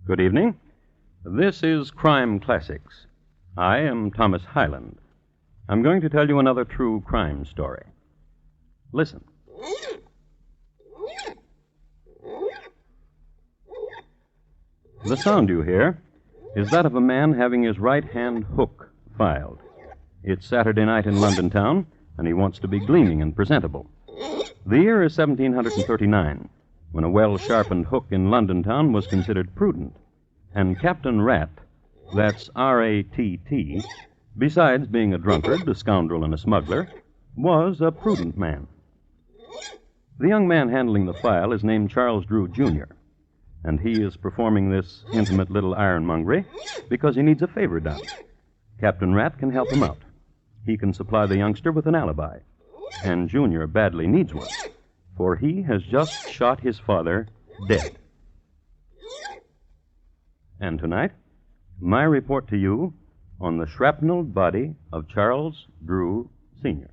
Good evening. This is Crime Classics. I am Thomas Hyland. I'm going to tell you another true crime story. Listen. The sound you hear is that of a man having his right hand hook filed. It's Saturday night in London town, and he wants to be gleaming and presentable. The year is 1739, when a well-sharpened hook in London town was considered prudent. And Captain Rat, that's R-A-T-T, besides being a drunkard, a scoundrel, and a smuggler, was a prudent man. The young man handling the file is named Charles Drew, Jr., and he is performing this intimate little ironmongery because he needs a favor done. Captain Rat can help him out. He can supply the youngster with an alibi, and Junior badly needs one, for he has just shot his father dead. And tonight, my report to you on the shrapnelled body of Charles Drew, Sr.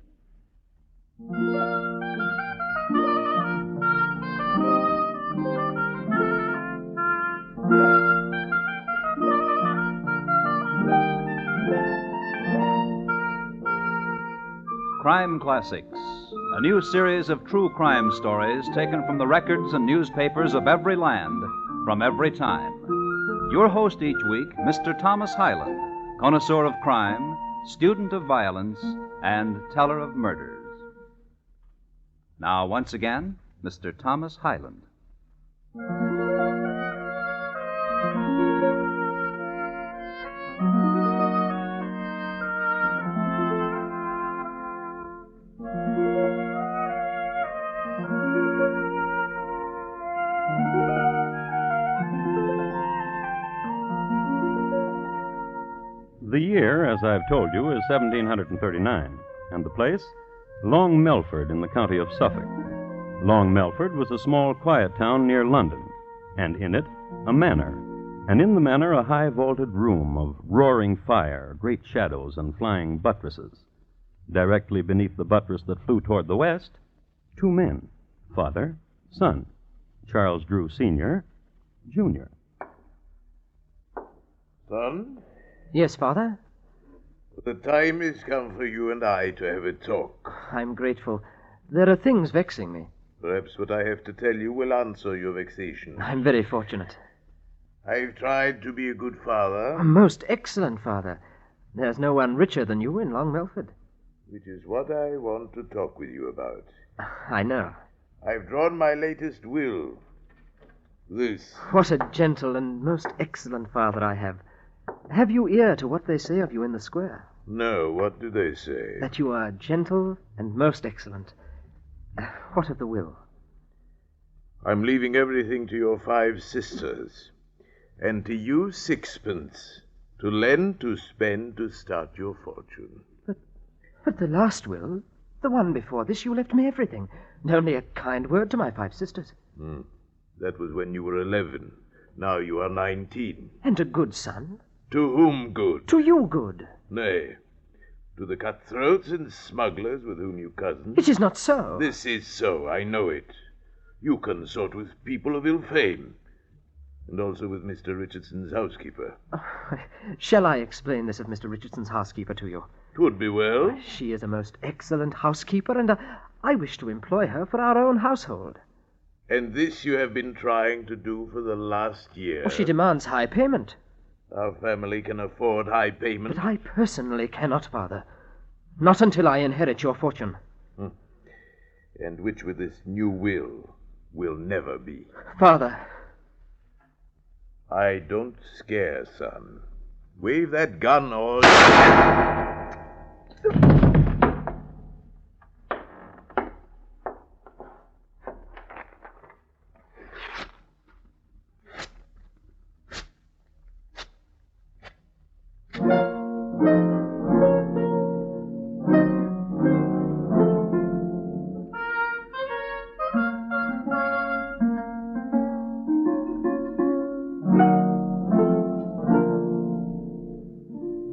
Crime Classics, a new series of true crime stories taken from the records and newspapers of every land, from every time. Your host each week, Mr. Thomas Hyland, connoisseur of crime, student of violence, and teller of murders. Now, once again, Mr. Thomas Hyland. The year, as I've told you, is 1739, and the place, Long Melford in the county of Suffolk. Long Melford was a small, quiet town near London, and in it, a manor, and in the manor, a high-vaulted room of roaring fire, great shadows, and flying buttresses. Directly beneath the buttress that flew toward the west, two men, father, son, Charles Drew, Sr., Jr. Son? Yes, Father? The time has come for you and I to have a talk. I'm grateful. There are things vexing me. Perhaps what I have to tell you will answer your vexation. I'm very fortunate. I've tried to be a good father. A most excellent father. There's no one richer than you in Long Melford. Which is what I want to talk with you about. I know. I've drawn my latest will. This. What a gentle and most excellent father I have. Have you ear to what they say of you in the square? No, what do they say? That you are gentle and most excellent. What of the will? I'm leaving everything to your 5 sisters, and to you 6pence, to lend, to spend, to start your fortune. But the last will, the one before this, you left me everything, and only a kind word to my 5 sisters. That was when you were 11. Now you are 19. And a good son. To whom good? To you good. Nay, to the cutthroats and smugglers with whom you cozen. It is not so. This is so, I know it. You consort with people of ill fame, and also with Mr. Richardson's housekeeper. Shall I explain this of Mr. Richardson's housekeeper to you? 'Twould be well. She is a most excellent housekeeper, and I wish to employ her for our own household. And this you have been trying to do for the last year. She demands high payment. Our family can afford high payment. But I personally cannot, Father. Not until I inherit your fortune. And which with this new will never be. Father. I don't scare, son. Wave that gun or...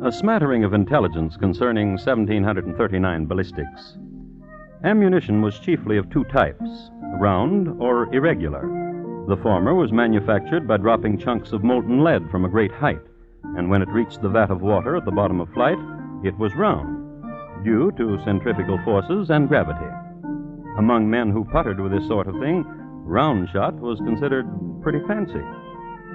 A smattering of intelligence concerning 1739 ballistics. Ammunition was chiefly of 2 types, round or irregular. The former was manufactured by dropping chunks of molten lead from a great height, and when it reached the vat of water at the bottom of flight, it was round, due to centrifugal forces and gravity. Among men who puttered with this sort of thing, round shot was considered pretty fancy.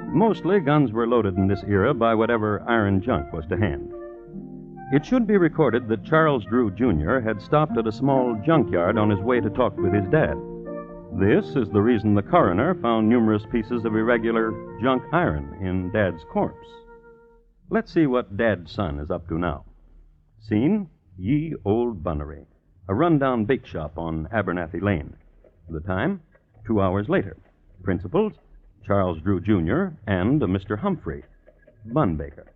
Mostly, guns were loaded in this era by whatever iron junk was to hand. It should be recorded that Charles Drew, Jr. had stopped at a small junkyard on his way to talk with his dad. This is the reason the coroner found numerous pieces of irregular junk iron in Dad's corpse. Let's see what Dad's son is up to now. Scene, Ye Old Bunnery, a rundown bake shop on Abernathy Lane. The time, 2 hours later. Principals, Charles Drew, Jr. and a Mr. Humphrey, bun baker.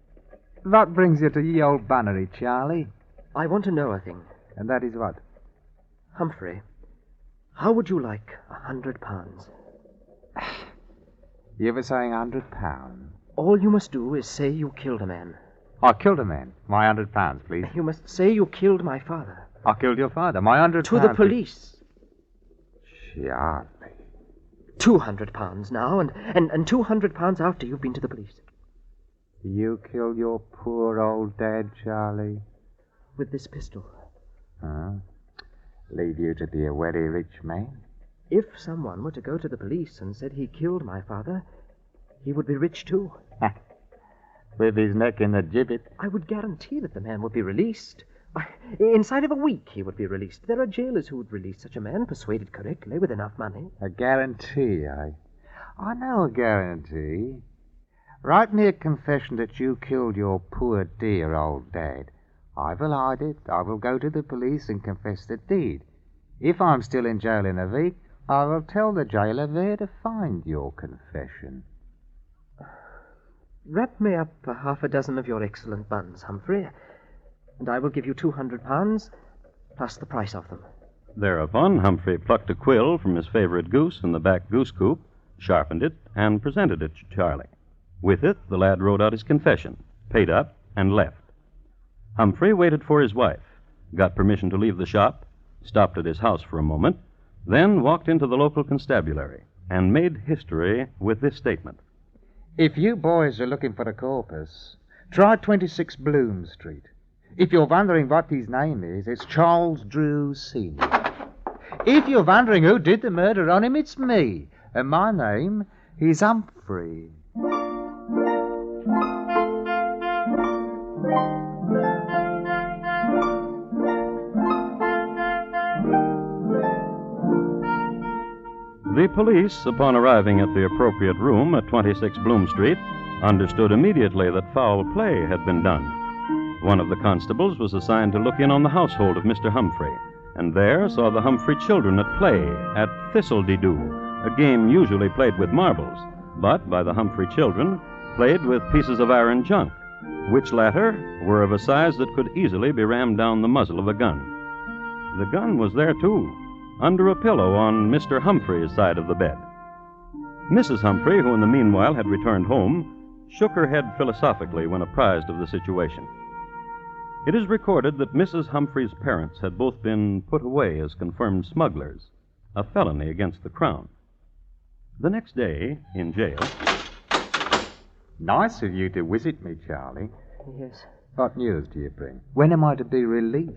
What brings you to Ye Old Bunnery, Charlie? I want to know a thing. And that is what? Humphrey, how would you like £100? You were saying £100. All you must do is say you killed a man. I killed a man. My £100, please. You must say you killed my father. I killed your father. My £100. To the police. Charlie. £200 now, and £200 after you've been to the police. You killed your poor old dad, Charlie? With this pistol. Huh? Leave you to be a very rich man? If someone were to go to the police and said he killed my father, he would be rich too. With his neck in the gibbet. I would guarantee that the man would be released. Inside of a week he would be released. There are jailers who would release such a man, persuaded correctly, with enough money. A guarantee, eh? I know a guarantee. Write me a confession that you killed your poor dear old dad. I will hide it. I will go to the police and confess the deed. If I'm still in jail in a week, I will tell the jailer where to find your confession. Wrap me up half a dozen of your excellent buns, Humphrey, and I will give you £200, plus the price of them. Thereupon, Humphrey plucked a quill from his favorite goose in the back goose coop, sharpened it, and presented it to Charlie. With it, the lad wrote out his confession, paid up, and left. Humphrey waited for his wife, got permission to leave the shop, stopped at his house for a moment, then walked into the local constabulary and made history with this statement. If you boys are looking for a corpus, try 26 Bloom Street. If you're wondering what his name is, it's Charles Drew Sr. If you're wondering who did the murder on him, it's me. And my name is Humphrey. The police, upon arriving at the appropriate room at 26 Bloom Street, understood immediately that foul play had been done. One of the constables was assigned to look in on the household of Mr. Humphrey, and there saw the Humphrey children at play at Thistle-de-doo, a game usually played with marbles, but by the Humphrey children played with pieces of iron junk, which latter were of a size that could easily be rammed down the muzzle of a gun. The gun was there, too, under a pillow on Mr. Humphrey's side of the bed. Mrs. Humphrey, who in the meanwhile had returned home, shook her head philosophically when apprised of the situation. It is recorded that Mrs. Humphrey's parents had both been put away as confirmed smugglers, a felony against the Crown. The next day, in jail... Nice of you to visit me, Charlie. Yes. What news do you bring? When am I to be released?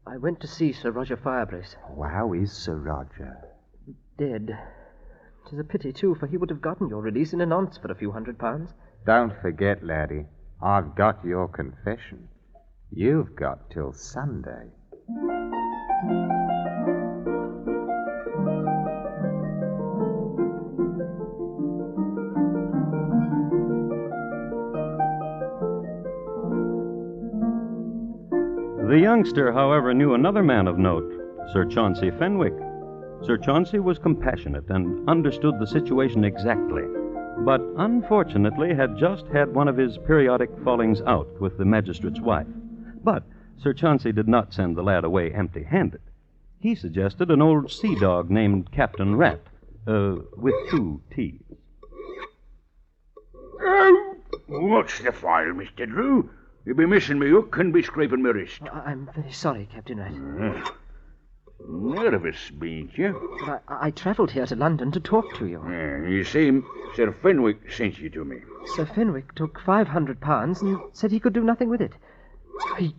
I went to see Sir Roger Firebrace. How is Sir Roger? Dead. 'Tis a pity, too, for he would have gotten your release in a nonce for a few £100. Don't forget, laddie, I've got your confession. You've got till Sunday. The youngster, however, knew another man of note, Sir Chauncey Fenwick. Sir Chauncey was compassionate and understood the situation exactly, but unfortunately had just had one of his periodic fallings out with the magistrate's wife. But Sir Chauncey did not send the lad away empty-handed. He suggested an old sea dog named Captain Rat, with 2 T's. What's the file, Mr. Drew? You'll be missing me hook and be scraping my wrist. I'm very sorry, Captain Rat. Nervous, bean't you? But I travelled here to London to talk to you. You see, Sir Fenwick sent you to me. Sir Fenwick took £500 and said he could do nothing with it.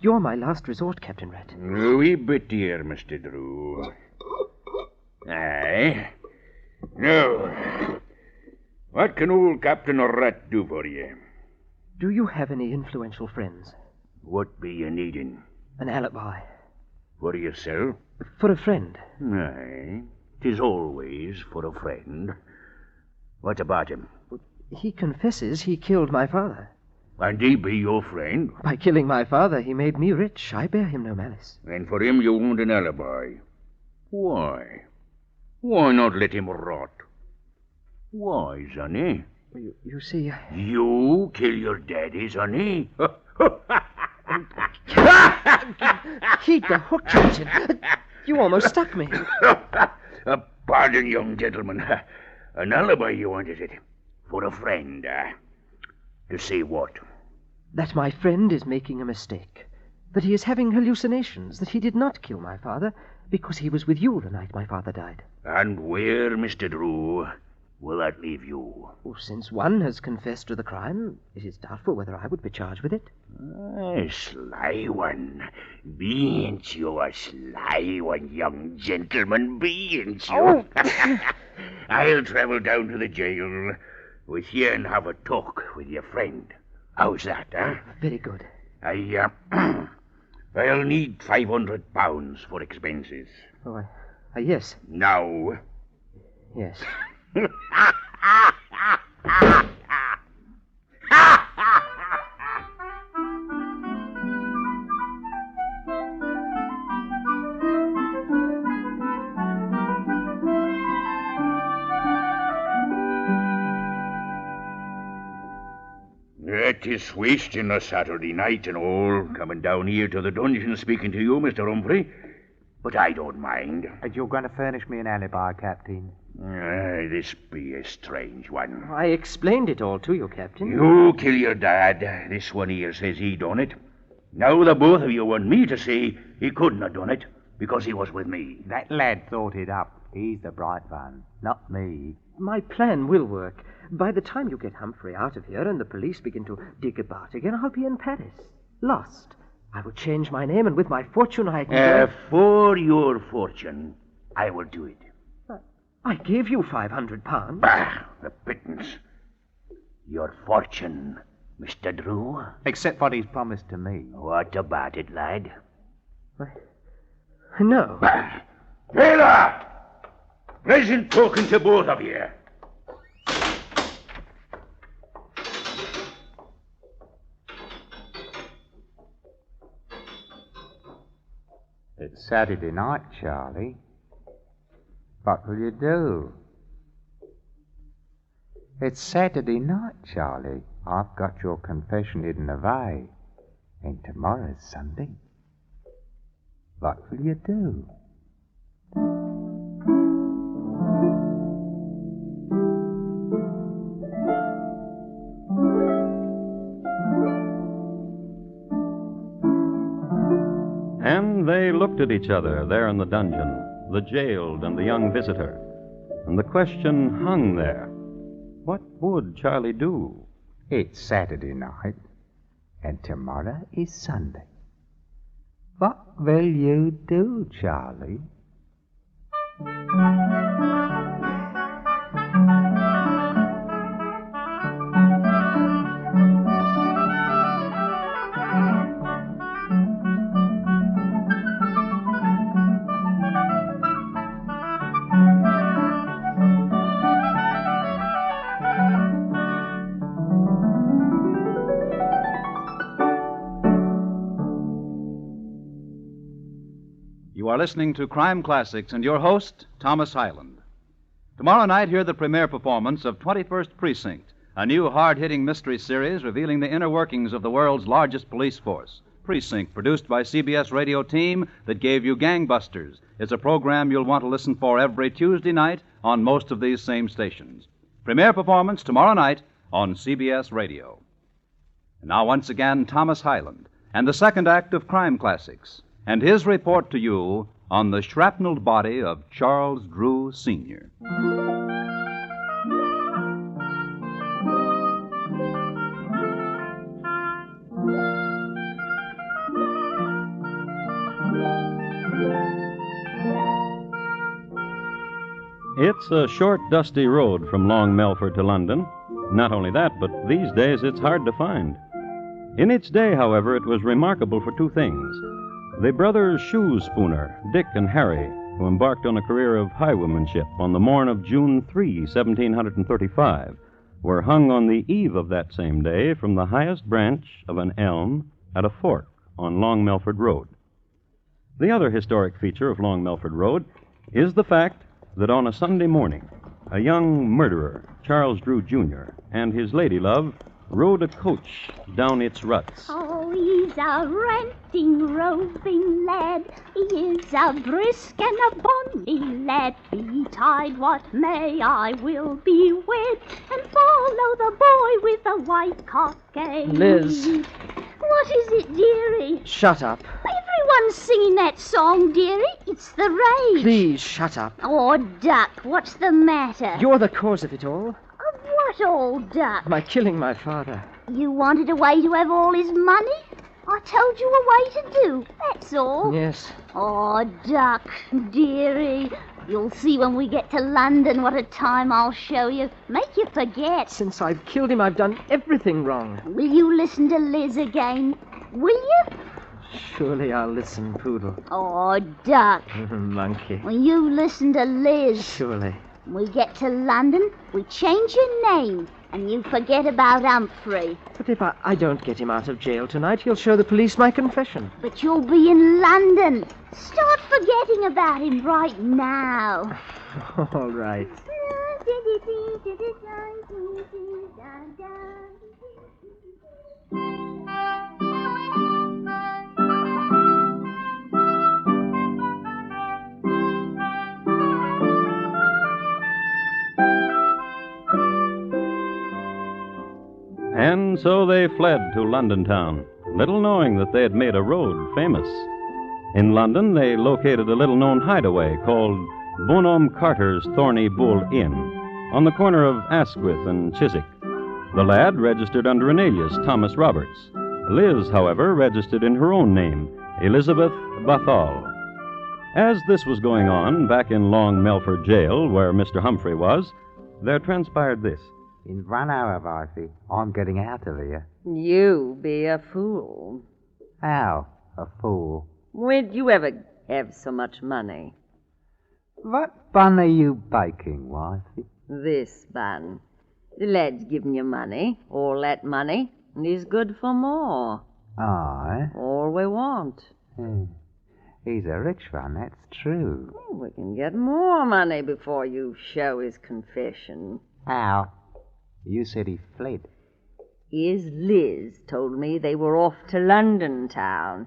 You're my last resort, Captain Rat. A wee bit, dear, Mr. Drew. Aye. Now, what can old Captain Rat do for you? Do you have any influential friends? What be you needing? An alibi. For yourself? For a friend. Aye. 'Tis always for a friend. What about him? He confesses he killed my father. And he be your friend? By killing my father, he made me rich. I bear him no malice. And for him you want an alibi. Why? Why not let him rot? Why, sonny? You see... You kill your daddy, sonny? Keep the hook, Captain. You almost stuck me. Pardon, young gentleman. An alibi you want, is it? For a friend, To say what? That my friend is making a mistake. That he is having hallucinations. That he did not kill my father because he was with you the night my father died. And where, Mr. Drew, will that leave you? Since one has confessed to the crime, it is doubtful whether I would be charged with it. Sly one. Bean't you a sly one, young gentleman? Bean't you? Oh. I'll travel down to the jail with you and have a talk with your friend. How's that, Very good. I'll need £500 for expenses. Oh, yes. Now. Yes. It is wasting a Saturday night and all, coming down here to the dungeon speaking to you, Mr. Humphrey. But I don't mind. And you're going to furnish me an alibi, Captain? This be a strange one. I explained it all to you, Captain. You kill your dad. This one here says he done it. Now the both of you want me to say he couldn't have done it because he was with me. That lad thought it up. He's the bright one, not me. My plan will work. By the time you get Humphrey out of here and the police begin to dig about again, I'll be in Paris. Lost. I will change my name, and with my fortune I can... For your fortune, I will do it. I gave you £500. Bah, the pittance. Your fortune, Mr. Drew. Except what he's promised to me. What about it, lad? No. Bah. Taylor! Pleasant talking to both of you. It's Saturday night, Charlie. What will you do? It's Saturday night, Charlie. I've got your confession hidden away. And tomorrow's Sunday. What will you do? And they looked at each other there in the dungeon, the jailed and the young visitor. And the question hung there. What would Charlie do? It's Saturday night, and tomorrow is Sunday. What will you do, Charlie? You are listening to Crime Classics and your host, Thomas Hyland. Tomorrow night, hear the premiere performance of 21st Precinct, a new hard-hitting mystery series revealing the inner workings of the world's largest police force. Precinct, produced by CBS radio team that gave you Gangbusters, is a program you'll want to listen for every Tuesday night on most of these same stations. Premiere performance tomorrow night on CBS Radio. And now, once again, Thomas Hyland and the second act of Crime Classics, and his report to you on the shrapnelled body of Charles Drew, Sr. It's a short, dusty road from Long Melford to London. Not only that, but these days it's hard to find. In its day, however, it was remarkable for two things. The brothers Shoe Spooner, Dick and Harry, who embarked on a career of highwaymanship on the morn of June 3, 1735, were hung on the eve of that same day from the highest branch of an elm at a fork on Long Melford Road. The other historic feature of Long Melford Road is the fact that on a Sunday morning, a young murderer, Charles Drew, Jr., and his lady love rode a coach down its ruts. Oh, he's a ranting, roving lad. He is a brisk and a bonny lad. Betide what may, I will be wed and follow the boy with the white cockade. Liz. What is it, dearie? Shut up. Everyone's singing that song, dearie. It's the rage. Please, shut up. Oh, Duck, what's the matter? You're the cause of it all. Of what, old Duck? By killing my father. You wanted a way to have all his money? I told you a way to do, that's all. Yes. Oh, Duck, dearie. You'll see when we get to London what a time I'll show you. Make you forget. Since I've killed him, I've done everything wrong. Will you listen to Liz again? Will you? Surely I'll listen, Poodle. Oh, Duck. Monkey. Will you listen to Liz? Surely. When we get to London, we change your name, and you forget about Humphrey. But if I don't get him out of jail tonight, he'll show the police my confession. But you'll be in London. Start forgetting about him right now. All right. And so they fled to London town, little knowing that they had made a road famous. In London, they located a little-known hideaway called Bonhomme Carter's Thorny Bull Inn on the corner of Asquith and Chiswick. The lad registered under an alias, Thomas Roberts. Liz, however, registered in her own name, Elizabeth Bathall. As this was going on back in Long Melford Jail, where Mr. Humphrey was, there transpired this. In 1 hour, Wifey, I'm getting out of here. You be a fool. How? A fool? When'd you ever have so much money? What bun are you baking, Wifey? This bun. The lad's given you money, all that money, and he's good for more. Aye? All we want. He's a rich one, that's true. We can get more money before you show his confession. How? You said he fled. His Liz told me they were off to London town.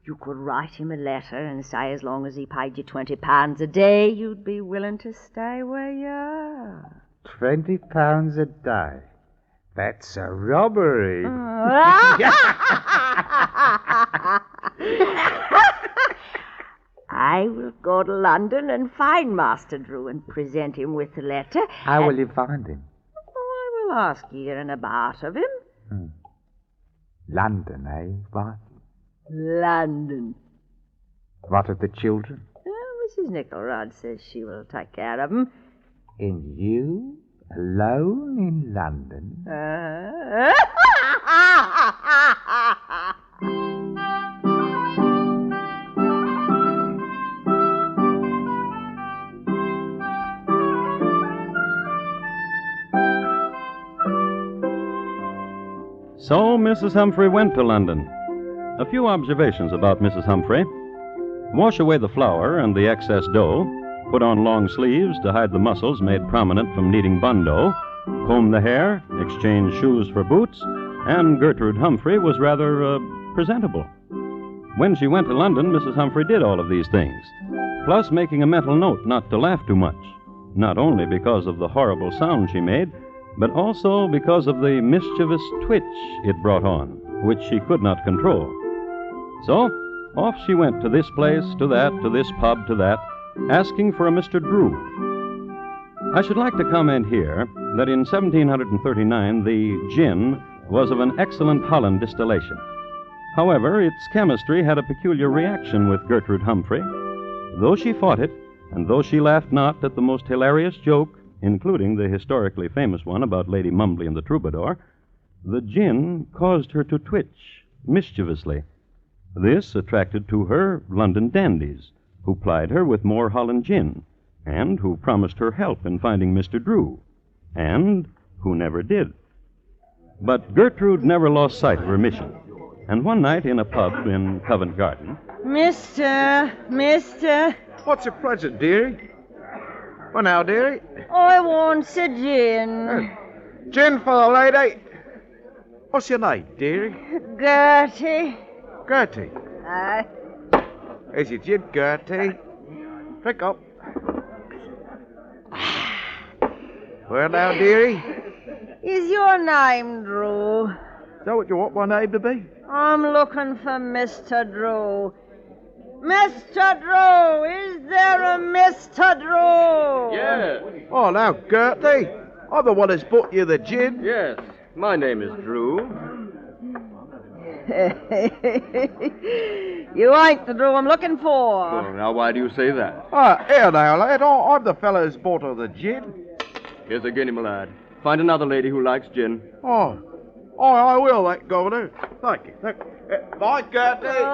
You could write him a letter and say as long as he paid you £20 a day, you'd be willing to stay where you are. £20 a day? That's a robbery. I will go to London and find Master Drew and present him with the letter. How will you find him? I will ask here and about of him. London, eh, Wifey? London. What of the children? Mrs. Nickelrod says she will take care of them. And you, alone in London? So Mrs. Humphrey went to London. A few observations about Mrs. Humphrey. Wash away the flour and the excess dough. Put on long sleeves to hide the muscles made prominent from kneading bun dough. Comb the hair, exchange shoes for boots, and Gertrude Humphrey was rather presentable. When she went to London, Mrs. Humphrey did all of these things, plus making a mental note not to laugh too much, not only because of the horrible sound she made, but also because of the mischievous twitch it brought on, which she could not control. So, Off she went to this place, to that, to this pub, to that, asking for a Mr. Drew. I should like to comment here that in 1739 the gin was of an excellent Holland distillation. However, its chemistry had a peculiar reaction with Gertrude Humphrey. Though she fought it, and though she laughed not at the most hilarious joke, including the historically famous one about Lady Mumbly and the Troubadour, the gin caused her to twitch mischievously. This attracted to her London dandies, who plied her with more Holland gin, and who promised her help in finding Mr. Drew, and who never did. But Gertrude never lost sight of her mission, and one night in a pub in Covent Garden... Mister. What's your present, dearie? Well, now, dearie. I want a gin. Gin for the lady. What's your name, dearie? Gertie. Gertie. Here's your gin, Gertie. Drink up. Well, now, dearie. Is your name Drew? Is that what you want my name to be? I'm looking for Mr. Drew. Mr. Drew! Is there a Mr. Drew? Yes. Oh, now, Gertie. I'm the one that's bought you the gin. Yes. My name is Drew. You ain't the Drew I'm looking for. Oh, now, why do you say that? Here now, lad. I'm the fellow who's bought her the gin. Here's a guinea, my lad. Find another lady who likes gin. Oh, I will, that governor. Thank you. Bye, Gertie.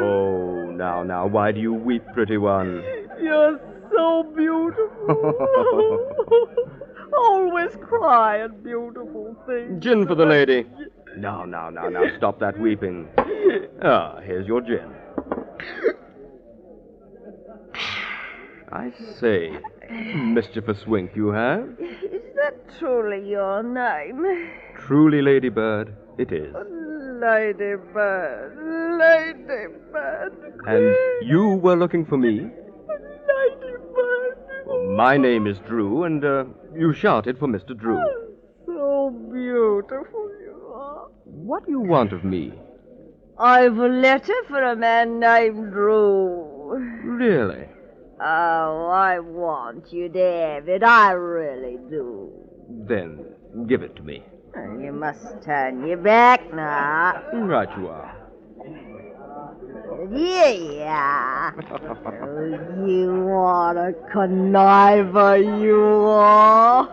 Oh, now, why do you weep, pretty one? You're so beautiful. Always crying beautiful things. Gin for the lady. Now, stop that weeping. Here's your gin. I say, mischievous wink you have. Is that truly your name? Truly, Ladybird, it is. Ladybird. And you were looking for me? Ladybird. Well, my name is Drew, and you shouted for Mr. Drew. So beautiful you are. What do you want of me? I've a letter for a man named Drew. Really? Oh, I want you, David. I really do. Then give it to me. You must turn your back now. Right you are. Yeah. Oh, you want a conniver, you are.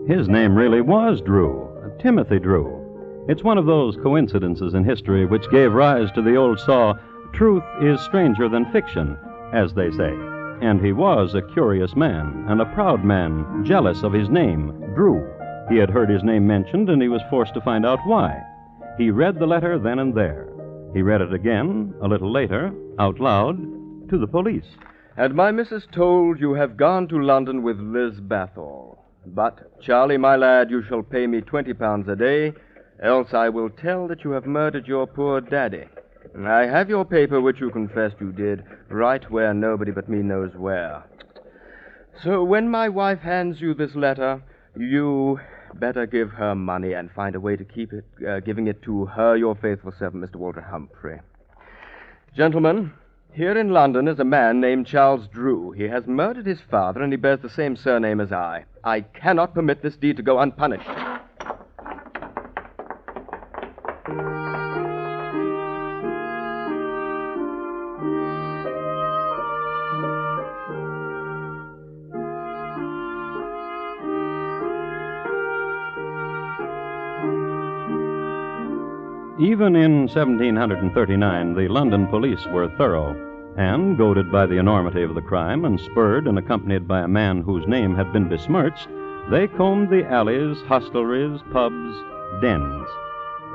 His name really was Drew, Timothy Drew. It's one of those coincidences in history which gave rise to the old saw, truth is stranger than fiction, as they say. And he was a curious man, and a proud man, jealous of his name, Drew. He had heard his name mentioned, and he was forced to find out why. He read the letter then and there. He read it again, a little later, out loud, to the police. And my missus told you have gone to London with Liz Bathall. But, Charlie, my lad, you shall pay me £20 a day, else I will tell that you have murdered your poor daddy. I have your paper, which you confessed you did, right where nobody but me knows where. So when my wife hands you this letter, you better give her money and find a way to keep it, giving it to her, your faithful servant, Mr. Walter Humphrey. Gentlemen, here in London is a man named Charles Drew. He has murdered his father, and he bears the same surname as I. I cannot permit this deed to go unpunished. Even in 1739, the London police were thorough, and, goaded by the enormity of the crime and spurred and accompanied by a man whose name had been besmirched, they combed the alleys, hostelries, pubs, dens.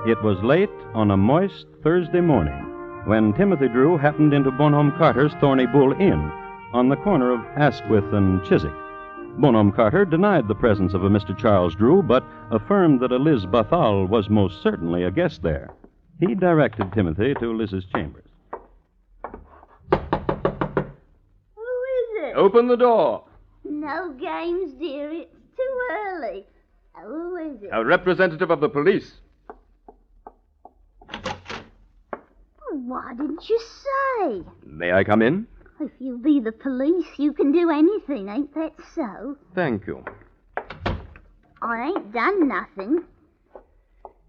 It was late on a moist Thursday morning when Timothy Drew happened into Bonhomme Carter's Thorny Bull Inn on the corner of Asquith and Chiswick. Bonhomme Carter denied the presence of a Mr. Charles Drew, but affirmed that a Liz Bathall was most certainly a guest there. He directed Timothy to Liz's chambers. Who is it? Open the door. No games, dear. It's too early. Who is it? A representative of the police. Why didn't you say? May I come in? If you be the police, you can do anything, ain't that so? Thank you. I ain't done nothing.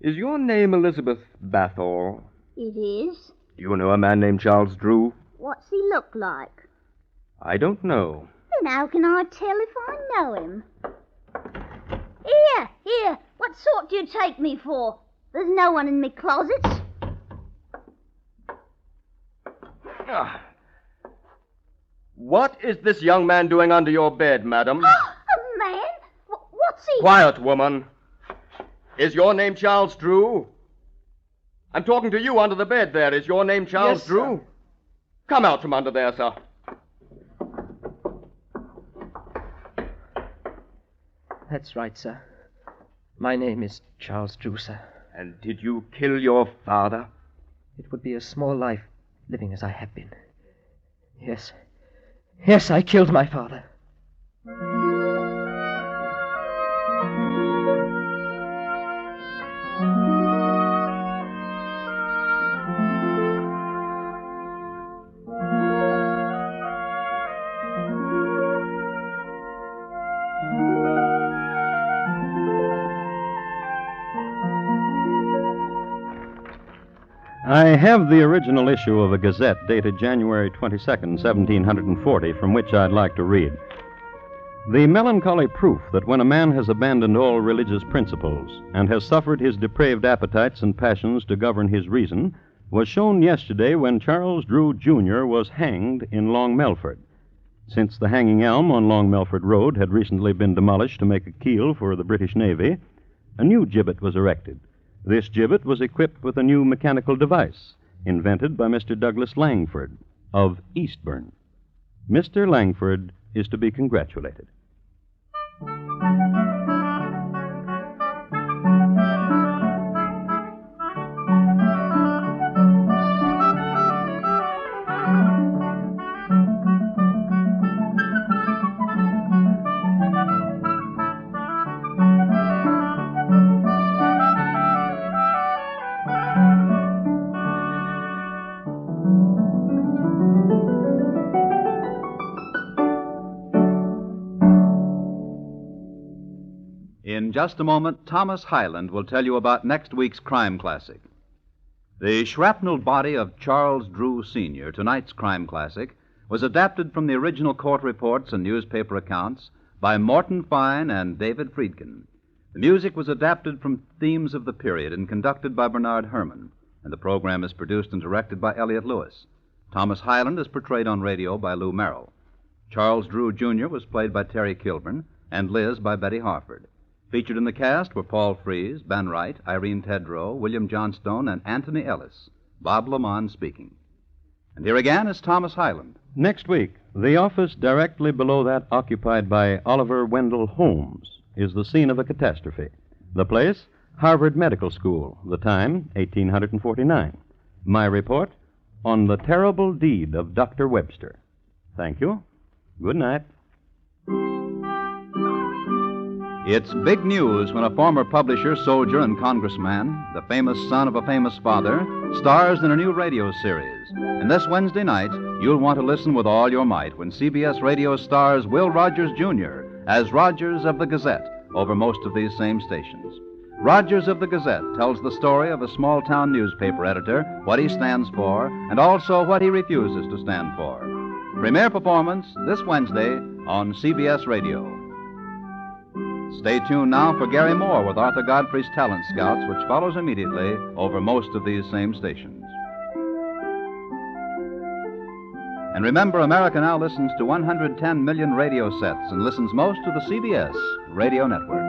Is your name Elizabeth Bathor? It is. Do you know a man named Charles Drew? What's he look like? I don't know. Then how can I tell if I know him? Here. What sort do you take me for? There's no one in me closets. What is this young man doing under your bed, madam? A man? What's he... Quiet, woman. Is your name Charles Drew? I'm talking to you under the bed there. Is your name Charles Yes, Drew? sir. Come out from under there, sir. That's right, sir. My name is Charles Drew, sir. And did you kill your father? It would be a small life living as I have been. Yes. Yes, I killed my father. I have the original issue of a Gazette dated January 22nd, 1740, from which I'd like to read. The melancholy proof that when a man has abandoned all religious principles and has suffered his depraved appetites and passions to govern his reason was shown yesterday when Charles Drew, Jr. was hanged in Long Melford. Since the hanging elm on Long Melford Road had recently been demolished to make a keel for the British Navy, a new gibbet was erected. This gibbet was equipped with a new mechanical device invented by Mr. Douglas Langford of Eastbourne. Mr. Langford is to be congratulated. In just a moment, Thomas Hyland will tell you about next week's crime classic. The shrapnelled body of Charles Drew, Sr., tonight's crime classic, was adapted from the original court reports and newspaper accounts by Morton Fine and David Friedkin. The music was adapted from themes of the period and conducted by Bernard Herrmann, and the program is produced and directed by Elliott Lewis. Thomas Hyland is portrayed on radio by Lou Merrill. Charles Drew, Jr. was played by Terry Kilburn, and Liz by Betty Harford. Featured in the cast were Paul Frees, Ben Wright, Irene Tedrow, William Johnstone, and Anthony Ellis. Bob Lamont speaking. And here again is Thomas Hyland. Next week, the office directly below that occupied by Oliver Wendell Holmes is the scene of a catastrophe. The place, Harvard Medical School. The time, 1849. My report, on the terrible deed of Dr. Webster. Thank you. Good night. It's big news when a former publisher, soldier, and congressman, the famous son of a famous father, stars in a new radio series. And this Wednesday night, you'll want to listen with all your might when CBS Radio stars Will Rogers, Jr. as Rogers of the Gazette over most of these same stations. Rogers of the Gazette tells the story of a small-town newspaper editor, what he stands for, and also what he refuses to stand for. Premiere performance this Wednesday on CBS Radio. Stay tuned now for Gary Moore with Arthur Godfrey's Talent Scouts, which follows immediately over most of these same stations. And remember, America now listens to 110 million radio sets and listens most to the CBS Radio Network.